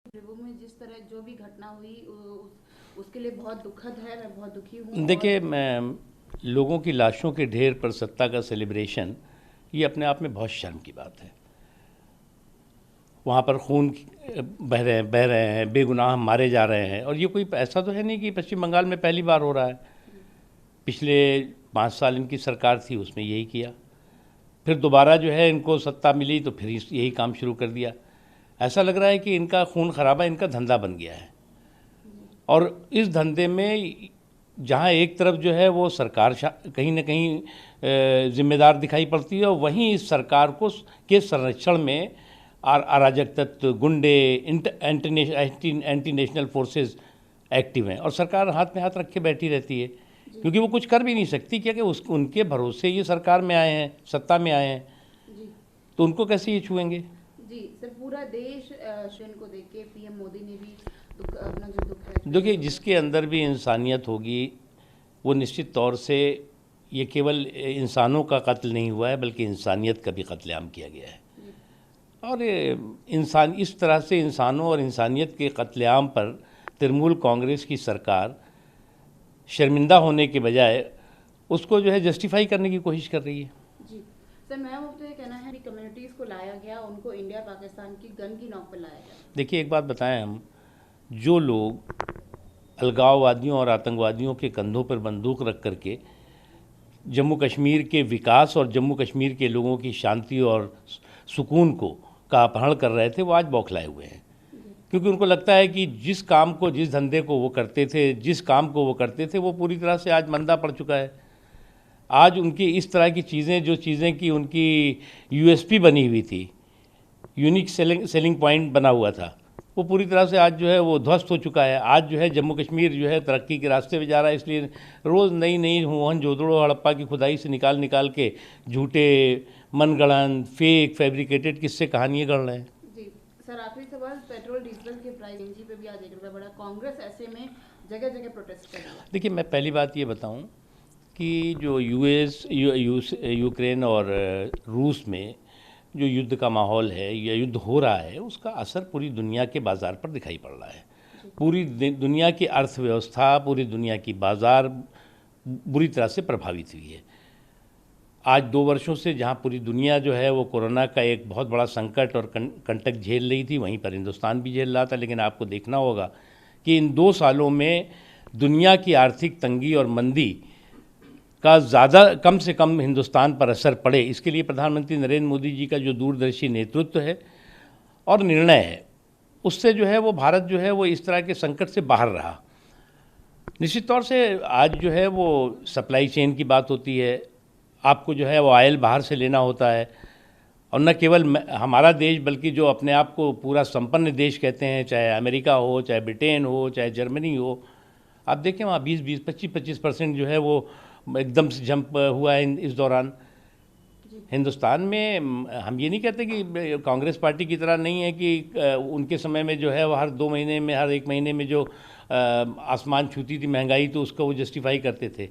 वो में जिस तरह जो भी घटना हुई उसके लिए बहुत दुखद है, मैं बहुत दुखी हूँ। देखिए, लोगों की लाशों के ढेर पर सत्ता का सेलिब्रेशन, ये अपने आप में बहुत शर्म की बात है। वहाँ पर खून बह रहे हैं, बेगुनाह मारे जा रहे हैं, और ये कोई ऐसा तो है नहीं कि पश्चिम बंगाल में पहली बार हो रहा है। पिछले 5 साल इनकी सरकार थी, उसमें यही किया। फिर दोबारा जो है इनको सत्ता मिली तो फिर यही काम शुरू कर दिया। ऐसा लग रहा है कि इनका खून खराबा इनका धंधा बन गया है। और इस धंधे में जहाँ एक तरफ जो है वो सरकार कहीं ना कहीं जिम्मेदार दिखाई पड़ती है, और वहीं इस सरकार को के संरक्षण में अराजक तत्व, गुंडे, एंटी नेशनल फोर्सेस एक्टिव हैं, और सरकार हाथ में हाथ रख के बैठी रहती है, क्योंकि वो कुछ कर भी नहीं सकती। क्या कि उनके भरोसे ये सरकार में आए हैं, सत्ता में आए हैं, जी तो उनको कैसे ये छुएंगे। जी सर, पूरा देश श्रेन को देख के पीएम मोदी ने भी अपना जो दुख है देखिए, जिसके अंदर भी इंसानियत होगी वो निश्चित तौर से, ये केवल इंसानों का कत्ल नहीं हुआ है बल्कि इंसानियत का भी कत्लेआम किया गया है। और इंसान इस तरह से इंसानों और इंसानियत के कत्लेआम पर तृणमूल कांग्रेस की सरकार शर्मिंदा होने के बजाय उसको जो है जस्टिफाई करने की कोशिश कर रही है। जी सर, मैं मुझे ये कहना है कम्युनिटीज़ को लाया गया, उनको इंडिया पाकिस्तान की गन की नोक पर लाया गया। देखिए, एक बात बताएं, हम जो लोग अलगाववादियों और आतंकवादियों के कंधों पर बंदूक रख करके जम्मू कश्मीर के विकास और जम्मू कश्मीर के लोगों की शांति और सुकून का अपहरण कर रहे थे, वो आज बौखलाए हुए हैं। क्योंकि उनको लगता है कि जिस काम को, जिस धंधे को वो करते थे, जिस काम को वो करते थे, वो पूरी तरह से आज मंदा पड़ चुका है। आज उनकी इस तरह की चीज़ें, जो चीज़ें की उनकी यूएसपी बनी हुई थी, यूनिक सेलिंग पॉइंट बना हुआ था, वो पूरी तरह से आज जो है वो ध्वस्त हो चुका है। आज जो है जम्मू कश्मीर जो है तरक्की के रास्ते पे जा रहा है, इसलिए रोज़ नई नई मोहनजोदड़ो हड़प्पा की खुदाई से निकाल निकाल के झूठे, मनगढ़ंत, फेक, फैब्रिकेटेड किस्से कहानियाँ गढ़ रहे हैं। जी सर, आखिरी सवाल, पेट्रोल डीजल के प्राइस सीएनजी पे भी आज 1 रुपया बढ़ा, कांग्रेस ऐसे में जगह जगह प्रोटेस्ट कर रही है। देखिए, मैं पहली बात ये बताऊं कि जो यूक्रेन और रूस में जो युद्ध का माहौल है या युद्ध हो रहा है, उसका असर पूरी दुनिया के बाज़ार पर दिखाई पड़ रहा है। पूरी दुनिया की अर्थव्यवस्था, पूरी दुनिया की बाज़ार बुरी तरह से प्रभावित हुई है। आज 2 वर्षों से जहाँ पूरी दुनिया जो है वो कोरोना का एक बहुत बड़ा संकट और कंटक झेल रही थी, वहीं पर हिंदुस्तान भी झेल रहा था। लेकिन आपको देखना होगा कि इन 2 सालों में दुनिया की आर्थिक तंगी और मंदी का ज़्यादा, कम से कम हिंदुस्तान पर असर पड़े, इसके लिए प्रधानमंत्री नरेंद्र मोदी जी का जो दूरदर्शी नेतृत्व है और निर्णय है, उससे जो है वो भारत जो है वो इस तरह के संकट से बाहर रहा। निश्चित तौर से आज जो है वो सप्लाई चेन की बात होती है, आपको जो है वो ऑयल बाहर से लेना होता है, और न केवल हमारा देश बल्कि जो अपने आप को पूरा संपन्न देश कहते हैं, चाहे अमेरिका हो, चाहे ब्रिटेन हो, चाहे जर्मनी हो, आप देखें वहाँ 20-20, 25-25% जो है वो एकदम से जंप हुआ है इस दौरान। हिंदुस्तान में हम ये नहीं कहते कि कांग्रेस पार्टी की तरह नहीं है कि उनके समय में जो है वो हर 2 महीने में, हर 1 महीने में जो आसमान छूती थी महंगाई, तो उसको वो जस्टिफाई करते थे।